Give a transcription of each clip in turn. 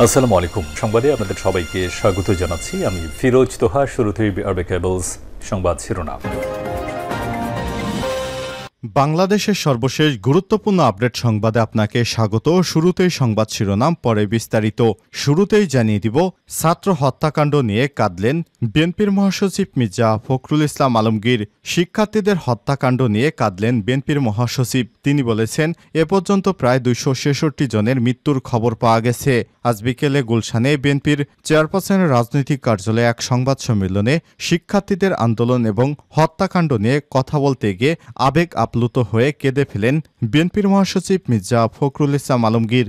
আসসালামু আলাইকুম। সংবাদে আপনাদের সবাইকে স্বাগত জানাচ্ছি। আমি ফিরোজ তোহা। শুরুতেই আরবে কেবলস সংবাদ শিরোনাম। বাংলাদেশের সর্বশেষ গুরুত্বপূর্ণ আপডেট সংবাদে আপনাকে স্বাগত। শুরুতেই সংবাদ শিরোনাম, পরে বিস্তারিত। শুরুতেই জানিয়ে দিব, ছাত্র হত্যাকাণ্ড নিয়ে কাঁদলেন বিএনপির মহাসচিব মির্জা ফখরুল ইসলাম আলমগীর। শিক্ষার্থীদের হত্যাকাণ্ড নিয়ে কাঁদলেন বিএনপির মহাসচিব। তিনি বলেছেন, এ পর্যন্ত প্রায় 266 জনের মৃত্যুর খবর পাওয়া গেছে। আজ বিকেলে গুলশানে বিএনপির চেয়ারপারসনের রাজনৈতিক কার্যালয়ে এক সংবাদ সম্মেলনে শিক্ষার্থীদের আন্দোলন এবং হত্যাকাণ্ড নিয়ে কথা বলতে গিয়ে আবেগ আপ্লুত হয়ে কেঁদে ফেলেন বিএনপির মহাসচিব মির্জা ফখরুল ইসলাম আলমগীর।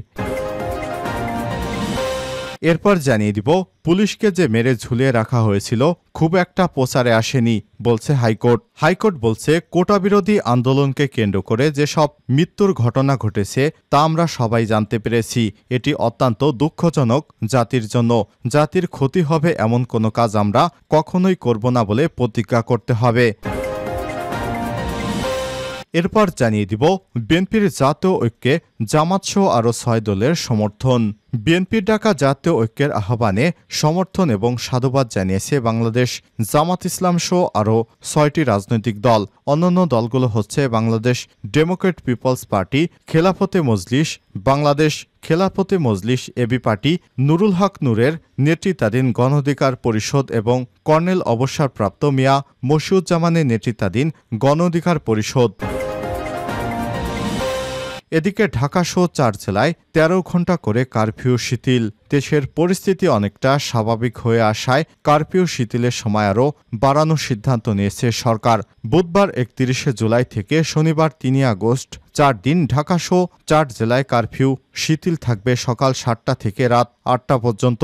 এরপর জানিয়ে দিব, পুলিশকে যে মেরে ঝুলিয়ে রাখা হয়েছিল খুব একটা প্রচারে আসেনি বলছে হাইকোর্ট। হাইকোর্ট বলছে, কোটা বিরোধী আন্দোলনকে কেন্দ্র করে যেসব মৃত্যুর ঘটনা ঘটেছে তা আমরা সবাই জানতে পেরেছি। এটি অত্যন্ত দুঃখজনক জাতির জন্য। জাতির ক্ষতি হবে এমন কোনো কাজ আমরা কখনোই করব না বলে প্রতিজ্ঞা করতে হবে। এরপর জানিয়ে দিব, বিএনপির জাতীয় ঐক্যে জামাতসহ আরও 6 দলের সমর্থন। বিএনপির ডাকা জাতীয় ঐক্যের আহ্বানে সমর্থন এবং সাধুবাদ জানিয়েছে বাংলাদেশ জামাত ইসলাম সহ আরও 6টি রাজনৈতিক দল। অন্যান্য দলগুলো হচ্ছে বাংলাদেশ ডেমোক্রেট পিপলস পার্টি, খেলাফতে মজলিস, বাংলাদেশ খেলাফতে মজলিস এবি পার্টি, নুরুল হক নূরের নেতৃত্বাধীন গণ অধিকার পরিষদ এবং কর্নেল অবসরপ্রাপ্ত মিয়া মশিউজ্জামানের নেতৃত্বাধীন গণ অধিকার পরিষদ। এদিকে ঢাকাসহ 4 জেলায় 13 ঘণ্টা করে কারফিউ শিথিল। দেশের পরিস্থিতি অনেকটা স্বাভাবিক হয়ে আসায় কারফিউ শিথিলের সময় আরও বাড়ানোর সিদ্ধান্ত নিয়েছে সরকার। বুধবার 31 জুলাই থেকে শনিবার 3 আগস্ট 4 দিন ঢাকাসহ 4 জেলায় কারফিউ শিথিল থাকবে সকাল 7টা থেকে রাত 8টা পর্যন্ত।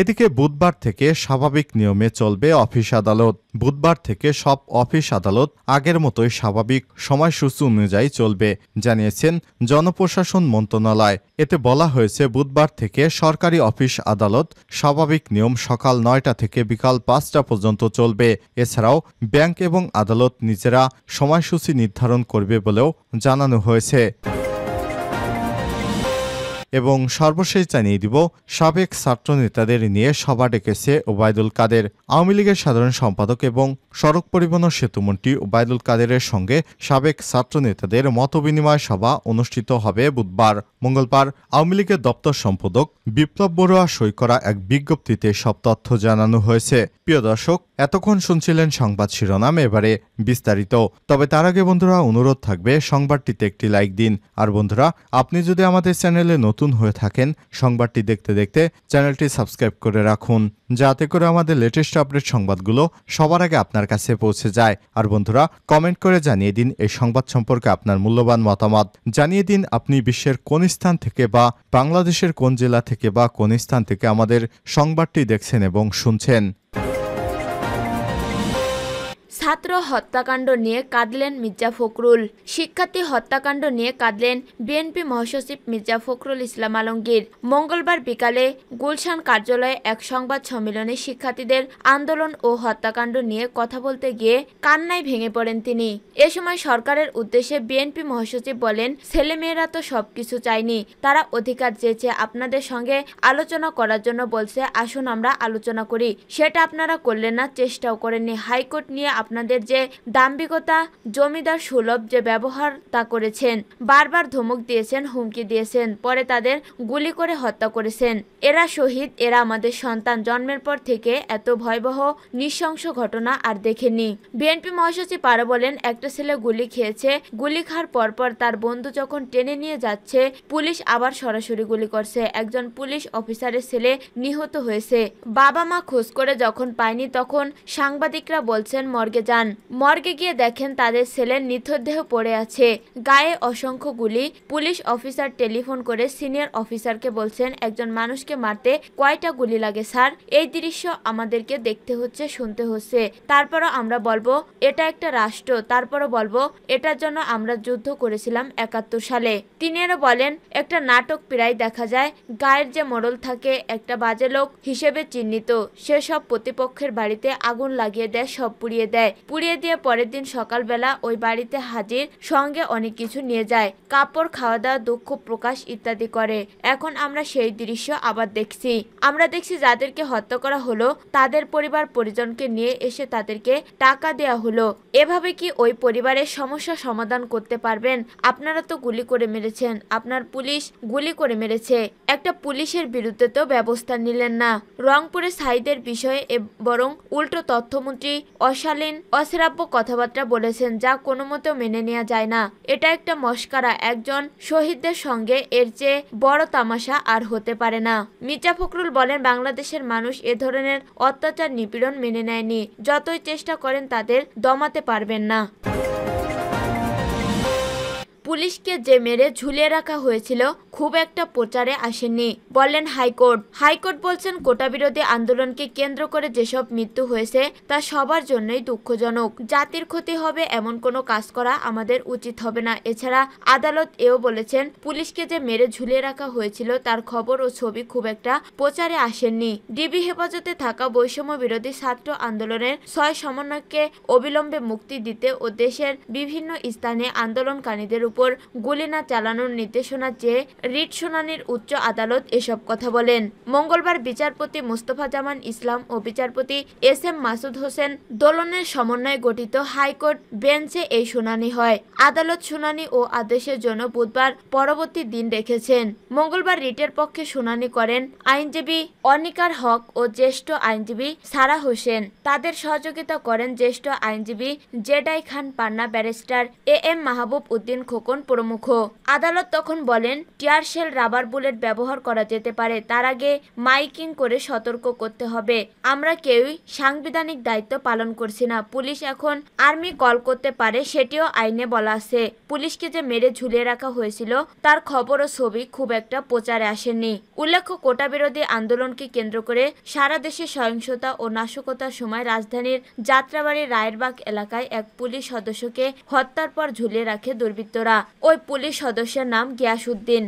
এদিকে বুধবার থেকে স্বাভাবিক নিয়মে চলবে অফিস আদালত। বুধবার থেকে সব অফিস আদালত আগের মতোই স্বাভাবিক সময়সূচি অনুযায়ী চলবে, জানিয়েছেন জনপ্রশাসন মন্ত্রণালয়। এতে বলা হয়েছে, বুধবার থেকে সরকারি অফিস আদালত স্বাভাবিক নিয়ম সকাল 9টা থেকে বিকাল 5টা পর্যন্ত চলবে। এছাড়াও ব্যাংক এবং আদালত নিজেরা সময়সূচি নির্ধারণ করবে বলেও জানানো হয়েছে। এবং সর্বশেষ জানিয়ে দিব, সাবেক ছাত্রনেতাদের নিয়ে সভা ডেকেছে ওবায়দুল কাদের। আওয়ামী লীগের সাধারণ সম্পাদক এবং সড়ক পরিবহন ও সেতুমন্ত্রী ওবায়দুল কাদেরের সঙ্গে সাবেক ছাত্রনেতাদের মতবিনিময় সভা অনুষ্ঠিত হবে বুধবার। মঙ্গলবার আওয়ামী লীগের দপ্তর সম্পাদক বিপ্লব বড়ুয়া সই করা এক বিজ্ঞপ্তিতে সব তথ্য জানানো হয়েছে। প্রিয় দর্শক, এতক্ষণ শুনছিলেন সংবাদ শিরোনাম, এবারে বিস্তারিত। তবে তার আগে বন্ধুরা, অনুরোধ থাকবে সংবাদটিতে একটি লাইক দিন। আর বন্ধুরা, আপনি যদি আমাদের চ্যানেলে নতুন হয়ে থাকেন, সংবাদটি দেখতে দেখতে চ্যানেলটি সাবস্ক্রাইব করে রাখুন, যাতে করে আমাদের লেটেস্ট আপডেট সংবাদগুলো সবার আগে আপনার কাছে পৌঁছে যায়। আর বন্ধুরা, কমেন্ট করে জানিয়ে দিন এই সংবাদ সম্পর্কে আপনার মূল্যবান মতামত। জানিয়ে দিন আপনি বিশ্বের কোন স্থান থেকে বা বাংলাদেশের কোন জেলা থেকে বা কোন স্থান থেকে আমাদের সংবাদটি দেখছেন এবং শুনছেন। ছাত্র হত্যাকাণ্ড নিয়ে কাঁদলেন মির্জা ফখরুল। শিক্ষার্থী হত্যাকাণ্ড নিয়ে কাঁদলেন বিএনপি মহাসচিব মির্জা ফখরুল ইসলাম আলমগীর। মঙ্গলবার বিকালে গুলশান কার্যালয়ে এক সংবাদ সম্মেলনে শিক্ষার্থীদের আন্দোলন ও হত্যাকাণ্ড নিয়ে কথা বলতে গিয়ে কান্নায় ভেঙে পড়েন তিনি। এ সময় সরকারের উদ্দেশ্যে বিএনপি মহাসচিব বলেন, ছেলেমেয়েরা তো সবকিছু চায়নি, তারা অধিকার চেয়েছে, আপনাদের সঙ্গে আলোচনা করার জন্য বলছে, আসুন আমরা আলোচনা করি। সেটা আপনারা করলেন না, চেষ্টাও করেননি। হাইকোর্ট নিয়ে আপনাদের যে দাম্ভিকতা, জমিদার সুলভ যে ব্যবহার তা করেছেন। বারবার ধমক দিয়েছেন, হুমকি দিয়েছেন, পরে তাদের গুলি করে হত্যা করেছেন। এরা শহীদ, এরা আমাদের সন্তান। জন্মের পর থেকে এত ভয়াবহ নৃশংস ঘটনা আর দেখেননি। বিএনপি মহাসচিব আরো বলেন, একটা ছেলে গুলি খেয়েছে, গুলি খাওয়ার পরপর তার বন্ধু যখন টেনে নিয়ে যাচ্ছে, পুলিশ আবার সরাসরি গুলি করছে। একজন পুলিশ অফিসারের ছেলে নিহত হয়েছে। বাবা মা খোঁজ করে যখন পায়নি, তখন সাংবাদিকরা বলছেন মর্গে যান। মর্গে গিয়ে দেখেন তাদের ছেলের নিথরদেহ পড়ে আছে, গায়ে অসংখ্য গুলি। পুলিশ অফিসার টেলিফোন করে সিনিয়র অফিসারকে বলছেন, একজন মানুষকে মারতে কয়টা গুলি লাগে স্যার? এই দৃশ্য আমাদেরকে দেখতে হচ্ছে, শুনতে হচ্ছে। তারপরও আমরা বলবো এটা একটা রাষ্ট্র, তারপরও বলবো এটার জন্য আমরা যুদ্ধ করেছিলাম 71 সালে। তিনি আরো বলেন, একটা নাটক প্রায় দেখা যায়, গায়ের যে মোড়ল থাকে একটা বাজে লোক হিসেবে চিহ্নিত, সে সব প্রতিপক্ষের বাড়িতে আগুন লাগিয়ে দেয়, সব পুড়িয়ে দেয়। পুড়িয়ে দিয়ে পরের দিন সকালবেলা ওই বাড়িতে হাজির, সঙ্গে অনেক কিছু নিয়ে যায়, কাপড়, খাওয়া দাওয়া, দুঃখ প্রকাশ ইত্যাদি করে। এখন আমরা সেই দৃশ্য আবার দেখছি। আমরা দেখছি যাদেরকে হত্যা করা হলো তাদের পরিবার পরিজনকে নিয়ে এসে তাদেরকে টাকা দেয়া হলো। এভাবে কি ওই পরিবারের সমস্যা সমাধান করতে পারবেন? আপনারা তো গুলি করে মেরেছেন, আপনার পুলিশ গুলি করে মেরেছে, একটা পুলিশের বিরুদ্ধে তো ব্যবস্থা নিলেন না। রংপুরে সাইদের বিষয়ে বরং উল্টো তথ্যমন্ত্রী অশালীন অশ্রাব্য কথাবার্তা বলেছেন, যা কোনো মতেও মেনে নেওয়া যায় না। এটা একটা মস্কারা, একজন শহীদদের সঙ্গে এর চেয়ে বড় তামাশা আর হতে পারে না। মির্জা ফখরুল বলেন, বাংলাদেশের মানুষ এ ধরনের অত্যাচার নিপীড়ন মেনে নেয়নি, যতই চেষ্টা করেন তাদের দমাতে পারবেন না। পুলিশকে যে মেরে ঝুলিয়ে রাখা হয়েছিল খুব একটা প্রচারে আসেনি, বললেন হাইকোর্ট। হাইকোর্ট বলছেন, কোটা বিরোধী আন্দোলনকে কেন্দ্র করে যেসব মৃত্যু হয়েছে তা সবার জন্যই দুঃখজনক। জাতির ক্ষতি হবে এমন কোনো কাজ করা আমাদের উচিত হবে না। এছাড়া আদালত এও বলেছেন, পুলিশকে যে মেরে ঝুলিয়ে রাখা হয়েছিল তার খবর ও ছবি খুব একটা প্রচারে আসেননি। ডিবি হেফাজতে থাকা বৈষম্য বিরোধী ছাত্র আন্দোলনের 6 সমন্বয়ককে অবিলম্বে মুক্তি দিতে ও দেশের বিভিন্ন স্থানে আন্দোলনকারীদের উপর গুলি না চালানোর নির্দেশনা চেয়ে রিট শুনানির উচ্চ আদালত এসব কথা বলেন। মঙ্গলবার বিচারপতি মোস্তফা জামান ইসলাম ও বিচারপতি SM মাসুদ হোসেন দোলনের সমন্বয়ে গঠিত হাইকোর্ট বেঞ্চে এই শুনানি হয়। আদালত শুনানি ও আদেশের জন্য বুধবার পরবর্তী দিন রেখেছেন। মঙ্গলবার রিটের পক্ষে শুনানি করেন আইনজীবী অনিকার হক ও জ্যেষ্ঠ আইনজীবী সারা হোসেন। তাদের সহযোগিতা করেন জ্যেষ্ঠ আইনজীবী Jedi Khan Panna, barrister AM Mahbub Uddin Khokon প্রমুখ। আদালত তখন বলেন, টিয়ার শেল, রাবার বুলেট ব্যবহার করা যেতে পারে, তার আগে মাইকিং করে সতর্ক করতে হবে। আমরা কেউই সাংবিধানিক দায়িত্ব পালন করছি না। পুলিশ এখন আর্মি কল করতে পারে, সেটিও আইনে বলা আছে। পুলিশকে যে মেরে ঝুলিয়ে রাখা হয়েছিল তার খবর ও ছবি খুব একটা প্রচারে আসেনি। উল্লেখ্য, কোটা বিরোধী আন্দোলনকে কেন্দ্র করে সারা দেশে সহিংসতা ও নাশকতার সময় রাজধানীর যাত্রাবাড়ির রায়েরবাগ এলাকায় এক পুলিশ সদস্যকে হত্যার পর ঝুলিয়ে রাখে দুর্বৃত্তরা। ওই পুলিশ সদস্যের নাম গিয়াসউদ্দিন।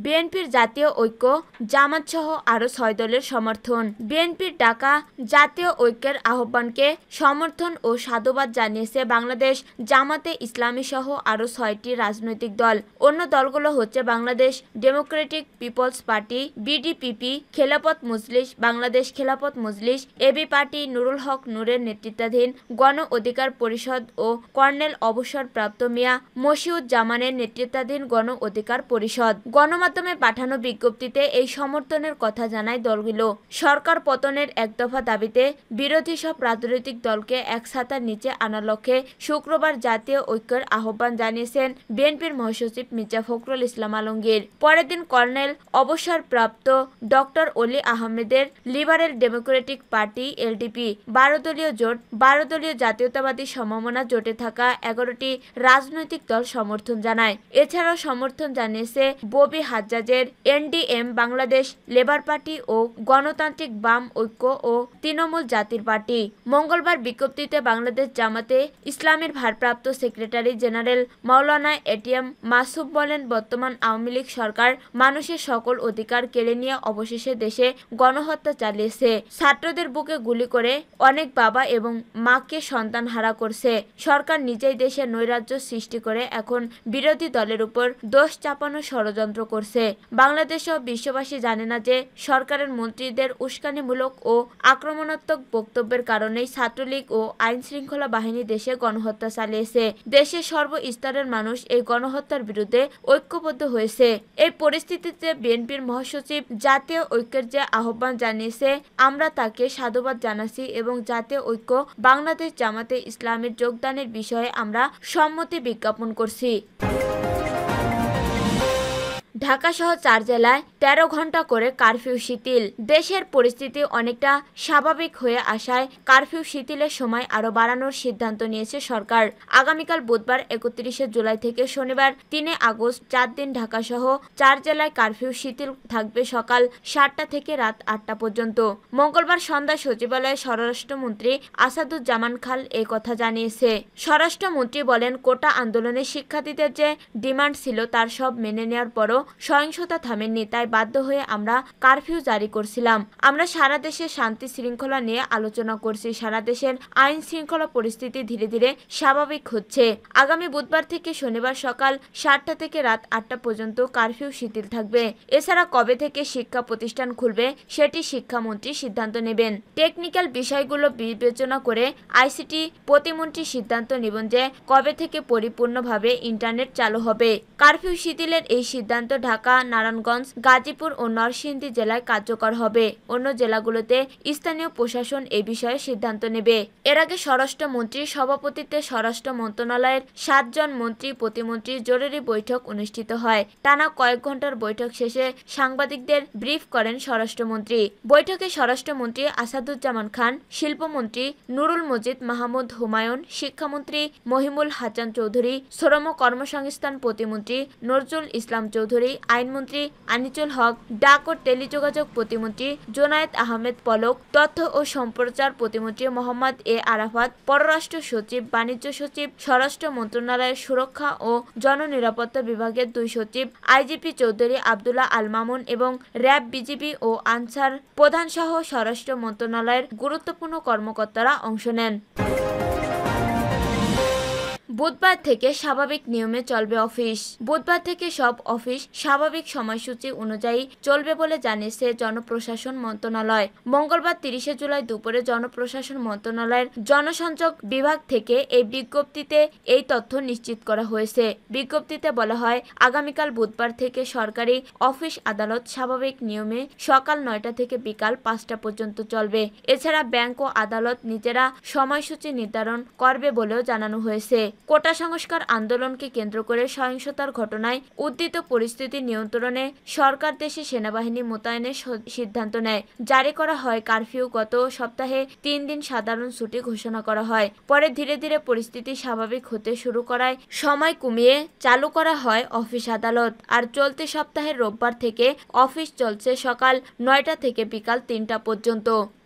বিএনপির জাতীয় ঐক্য, জামাত সহ আরো 6 দলের সমর্থন। বিএনপির ডাকা জাতীয় ঐক্যের আহ্বানকে সমর্থন ও সাধুবাদ জানিয়েছে বাংলাদেশ জামাতে ইসলামী সহ আরো 6টি রাজনৈতিক দল। অন্য দলগুলো হচ্ছে Bangladesh Democratic People's Party, BDPP, Khelafat Majlis, Bangladesh Khelafat Majlis, AB Party, Nurul Haq নূরের নেতৃত্বাধীন গণ অধিকার পরিষদ ও কর্নেল অবসরপ্রাপ্ত মিয়া মশিউজ্জামানের নেতৃত্বাধীন গণ অধিকার পরিষদ। গণমাধ্যমে পাঠানো বিজ্ঞপ্তিতে এই সমর্থনের কথা জানায় দলগুলো। সরকার পতনের এক দফা দাবিতে বিরোধী সব রাজনৈতিক দলকে এক ছাতার নিচে আনার লক্ষ্যে শুক্রবার জাতীয় ঐক্যের আহ্বান জানিয়েছেন বিএনপির মহাসচিব মির্জা ফখরুল ইসলাম আলমগীর। পরের দিন কর্নেল অবসরপ্রাপ্ত ডক্টর অলি আহমেদের লিবারেল ডেমোক্রেটিক পার্টি LDP 12 দলীয় জোট, 12 দলীয় জাতীয়তাবাদী সমমনা জোটে থাকা 11টি রাজনৈতিক দল সমর্থন জানায়। এছাড়াও সমর্থন জানিয়েছে ববি হাজ্জাজের NDM, বাংলাদেশ লেবার পার্টি ও গণতান্ত্রিক বাম ঐক্য ও তৃণমূল জাতির পার্টি। মঙ্গলবার বিজ্ঞপ্তিতে বাংলাদেশ জামাতে ইসলামের ভারপ্রাপ্ত সেক্রেটারি জেনারেল মাওলানা ATM মাসুদ বলেন, বর্তমান আওয়ামী লীগ সরকার মানুষের সকল অধিকার কেড়ে নিয়ে অবশেষে দেশে গণহত্যা চালিয়েছে। ছাত্রদের বুকে গুলি করে অনেক বাবা এবং মাকে সন্তান হারা করছে। সরকার নিজেই দেশে নৈরাজ্য সৃষ্টি করে এখন বিরোধী দলের উপর দোষ চাপানো ষড়যন্ত্র করছে। বাংলাদেশ ও বিশ্ববাসী জানে না যে সরকারের মন্ত্রীদের উস্কানিমূলক ও আক্রমণাত্মক বক্তব্যের কারণেই ছাত্রলীগ ও আইন শৃঙ্খলা বাহিনী দেশে গণহত্যা চালিয়েছে। দেশের সর্বস্তরের মানুষ এই গণহত্যার বিরুদ্ধে ঐক্যবদ্ধ হয়েছে। এই পরিস্থিতিতে বিএনপির মহাসচিব জাতীয় ঐক্যের যে আহ্বান জানিয়েছে, আমরা তাকে সাধুবাদ জানাচ্ছি এবং জাতীয় ঐক্য বাংলাদেশ জামাতে ইসলামের যোগদানের বিষয়ে আমরা সম্মতি বিজ্ঞাপন করছি। ঢাকা সহ 4 জেলায় 13 ঘন্টা করে কারফিউ শিথিল। দেশের পরিস্থিতি অনেকটা স্বাভাবিক হয়ে আসায় কারফিউ শিথিলের সময় আরও বাড়ানোর সিদ্ধান্ত নিয়েছে সরকার। আগামীকাল বুধবার 31শে জুলাই থেকে শনিবার 3 আগস্ট 4 দিন ঢাকা সহ 4 জেলায় কারফিউ শিথিল থাকবে সকাল 7টা থেকে রাত 8টা পর্যন্ত। মঙ্গলবার সন্ধ্যায় সচিবালয়ে স্বরাষ্ট্রমন্ত্রী আসাদুজ্জামান খান এই কথা জানিয়েছে। স্বরাষ্ট্রমন্ত্রী বলেন, কোটা আন্দোলনে শিক্ষার্থীদের যে ডিমান্ড ছিল তার সব মেনে নেওয়ার পরও সহিংসতা থামেননি, তাই বাধ্য হয়ে আমরা কারফিউ জারি করছিলাম। আমরা সারা দেশের শান্তি শৃঙ্খলা নিয়ে আলোচনা করছি। সারা দেশের আইন শৃঙ্খলা পরিস্থিতি ধীরে ধীরে স্বাভাবিক হচ্ছে। আগামী বুধবার থেকে শনিবার সকাল 7টা থেকে রাত 8টা পর্যন্ত কারফিউ শিথিল থাকবে। এছাড়া কবে থেকে শিক্ষা প্রতিষ্ঠান খুলবে সেটি শিক্ষামন্ত্রী সিদ্ধান্ত নেবেন। টেকনিক্যাল বিষয়গুলো বিবেচনা করে আইসিটি প্রতিমন্ত্রী সিদ্ধান্ত নেবেন যে কবে থেকে পরিপূর্ণভাবে ইন্টারনেট চালু হবে। কারফিউ শিথিলের এই সিদ্ধান্ত ঢাকা, নারায়ণগঞ্জ, গাজীপুর ও নরসিংদী জেলায় কার্যকর হবে। অন্য জেলাগুলোতে স্থানীয় প্রশাসন এই বিষয়ে সিদ্ধান্ত নেবে। এর আগে স্বরাষ্ট্রমন্ত্রীর সভাপতিত্বে স্বরাষ্ট্র মন্ত্রণালয়ের 7 জন মন্ত্রী প্রতিমন্ত্রীর জরুরি বৈঠক অনুষ্ঠিত হয়। টানা কয়েক ঘন্টার বৈঠক শেষে সাংবাদিকদের ব্রিফ করেন স্বরাষ্ট্রমন্ত্রী। বৈঠকে স্বরাষ্ট্রমন্ত্রী আসাদুজ্জামান খান, শিল্পমন্ত্রী নুরুল মজিদ মাহমুদ হুমায়ুন, শিক্ষামন্ত্রী মহিমুল হাসান চৌধুরী, শ্রম কর্মসংস্থান প্রতিমন্ত্রী নজরুল ইসলাম চৌধুরী, আইনমন্ত্রী আনিসুল হক, ডাক ও টেলিযোগাযোগ প্রতিমন্ত্রী জোনায়েদ আহমেদ পলক, তথ্য ও সম্প্রচার প্রতিমন্ত্রী মোহাম্মদ এ আরাফাত, পররাষ্ট্র সচিব, বাণিজ্য সচিব, স্বরাষ্ট্র মন্ত্রণালয়ের সুরক্ষা ও জননিরাপত্তা বিভাগের 2 সচিব, আইজিপি চৌধুরী আব্দুল্লাহ আল মামুন এবং র্যাব, বিজিবি ও আনসার প্রধান সহ স্বরাষ্ট্র মন্ত্রণালয়ের গুরুত্বপূর্ণ কর্মকর্তারা অংশ নেন। বুধবার থেকে স্বাভাবিক নিয়মে চলবে অফিস। বুধবার থেকে সব অফিস স্বাভাবিক সময়সূচি অনুযায়ী চলবে বলে জানিয়েছে জনপ্রশাসন মন্ত্রণালয়। মঙ্গলবার 30 জুলাই দুপুরে জনপ্রশাসন মন্ত্রণালয়ের জনসংযোগ বিভাগ থেকে এই বিজ্ঞপ্তিতে এই তথ্য নিশ্চিত করা হয়েছে। বিজ্ঞপ্তিতে বলা হয়, আগামীকাল বুধবার থেকে সরকারি অফিস আদালত স্বাভাবিক নিয়মে সকাল 9টা থেকে বিকাল 5টা পর্যন্ত চলবে। এছাড়া ব্যাংক ও আদালত নিজেরা সময়সূচি নির্ধারণ করবে বলেও জানানো হয়েছে। কোটা সংস্কার আন্দোলনকে কেন্দ্র করে সহিংসতার ঘটনায় উদ্ভূত পরিস্থিতি নিয়ন্ত্রণে সরকার দেশে সেনাবাহিনী মোতায়েনের সিদ্ধান্ত নেয়। জারি করা হয় কারফিউ। গত সপ্তাহে 3 দিন সাধারণ ছুটি ঘোষণা করা হয়। পরে ধীরে ধীরে পরিস্থিতি স্বাভাবিক হতে শুরু করায় সময় কমিয়ে চালু করা হয় অফিস আদালত। আর চলতি সপ্তাহের রোববার থেকে অফিস চলছে সকাল 9টা থেকে বিকাল 3টা পর্যন্ত।